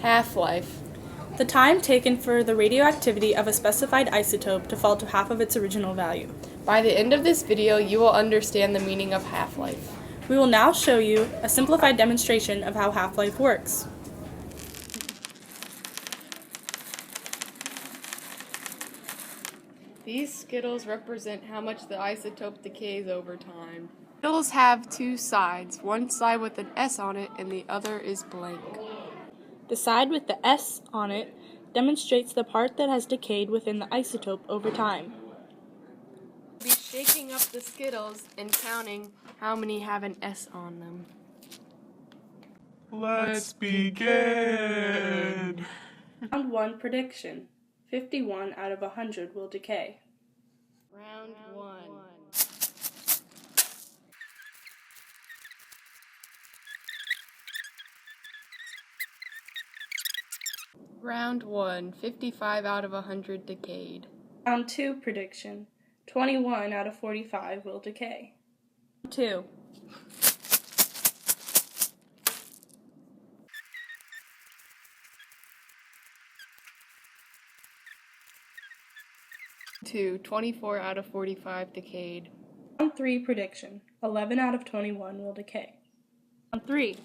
Half-life. The time taken for the radioactivity of a specified isotope to fall to half of its original value. By the end of this video, you will understand the meaning of half-life. We will now show you a simplified demonstration of how half-life works. These Skittles represent how much the isotope decays over time. Skittles have two sides, one side with an S on it and the other is blank. The side with the S on it demonstrates the part that has decayed within the isotope over time. We'll be shaking up the Skittles and counting how many have an S on them. Let's begin! Round 1 prediction. 51 out of 100 will decay. Round 1. Round 1. 55 out of 100 decayed. Round 2 prediction. 21 out of 45 will decay. 2. Two. 24 out of 45 decayed. Round 3 prediction. 11 out of 21 will decay. Round 3.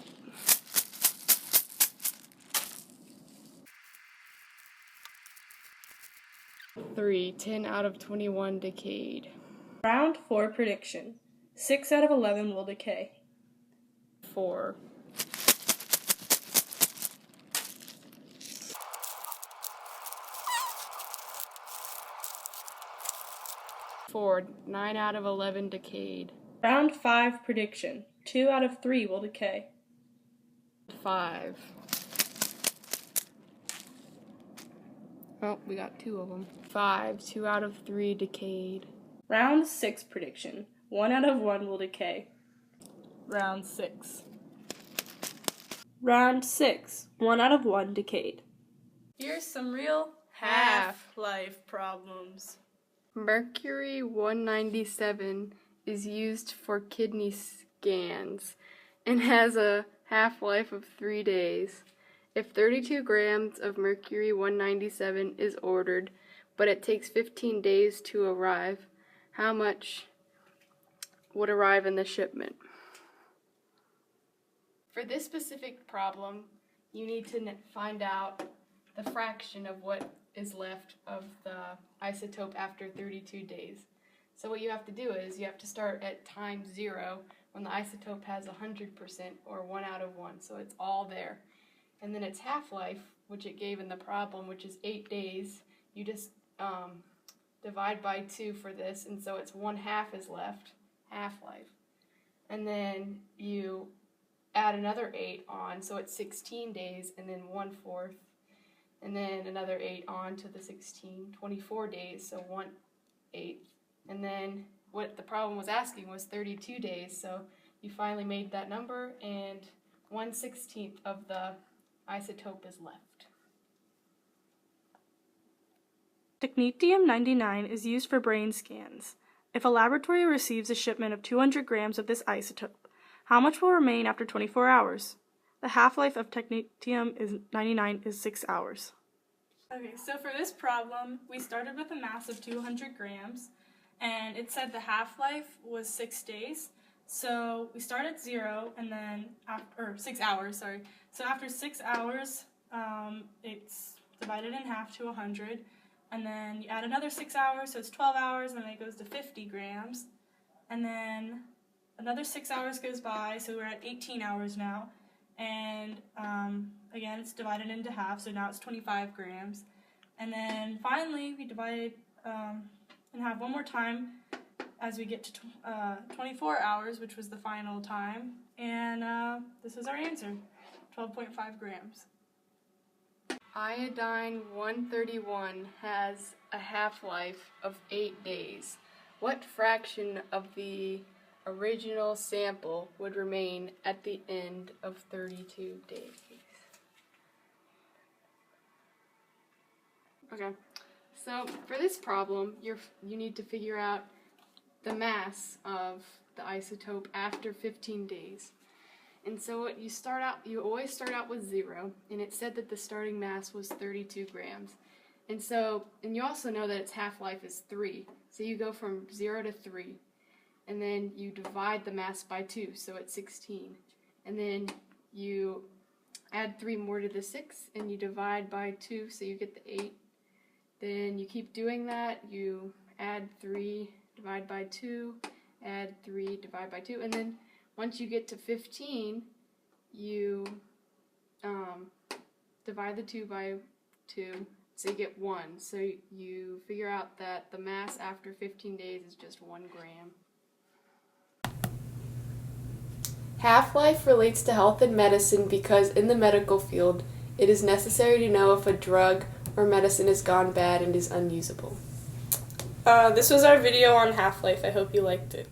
Three. 10 out of 21 decayed. Round 4 prediction. 6 out of 11 will decay. 4. 4. 9 out of 11 decayed. Round 5 prediction. 2 out of 3 will decay. 5. Oh, we got 2 of them. 5. 2 out of 3 decayed. Round 6 prediction. 1 out of 1 will decay. Round 6. Round 6. 1 out of 1 decayed. Here's some real half-life problems. Mercury 197 is used for kidney scans and has a half-life of 3 days. If 32 grams of mercury 197 is ordered, but it takes 15 days to arrive, how much would arrive in the shipment? For this specific problem, you need to find out the fraction of what is left of the isotope after 32 days. So what you have to do is you have to start at time 0 when the isotope has 100% or 1 out of 1, so it's all there. And then its half-life, which it gave in the problem, which is 8 days, you just divide by 2 for this, and so it's 1/2 is left, half-life. And then you add another 8 on, so it's 16 days, and then 1/4, and then another 8 on to the 16, 24 days, so 1/8. And then what the problem was asking was 32 days, so you finally made that number, and 1/16 of the isotope is left. Technetium-99 is used for brain scans. If a laboratory receives a shipment of 200 grams of this isotope, how much will remain after 24 hours? The half-life of technetium-99 is 6 hours. Okay, so for this problem, we started with a mass of 200 grams, and it said the half-life was 6 days. So we start at 0, and then, 6 hours, sorry. So after 6 hours, it's divided in half to 100, and then you add another 6 hours, so it's 12 hours, and then it goes to 50 grams. And then another 6 hours goes by, so we're at 18 hours now. And again, it's divided into half, so now it's 25 grams. And then finally, we divide it in half one more time as we get to 24 hours, which was the final time. And this is our answer, 12.5 grams. Iodine 131 has a half-life of 8 days. What fraction of the original sample would remain at the end of 32 days? Okay, so for this problem, you need to figure out the mass of the isotope after 15 days. And so you always start out with 0, and it said that the starting mass was 32 grams. And you also know that its half-life is 3, so you go from 0 to 3, and then you divide the mass by 2, so it's 16. And then you add 3 more to the 6, and you divide by 2, so you get the 8. Then you keep doing that, you add 3, divide by 2, add 3, divide by 2, and then once you get to 15, you divide the 2 by 2, so you get 1. So you figure out that the mass after 15 days is just 1 gram. Half-life relates to health and medicine because in the medical field, it is necessary to know if a drug or medicine has gone bad and is unusable. This was our video on half-life. I hope you liked it.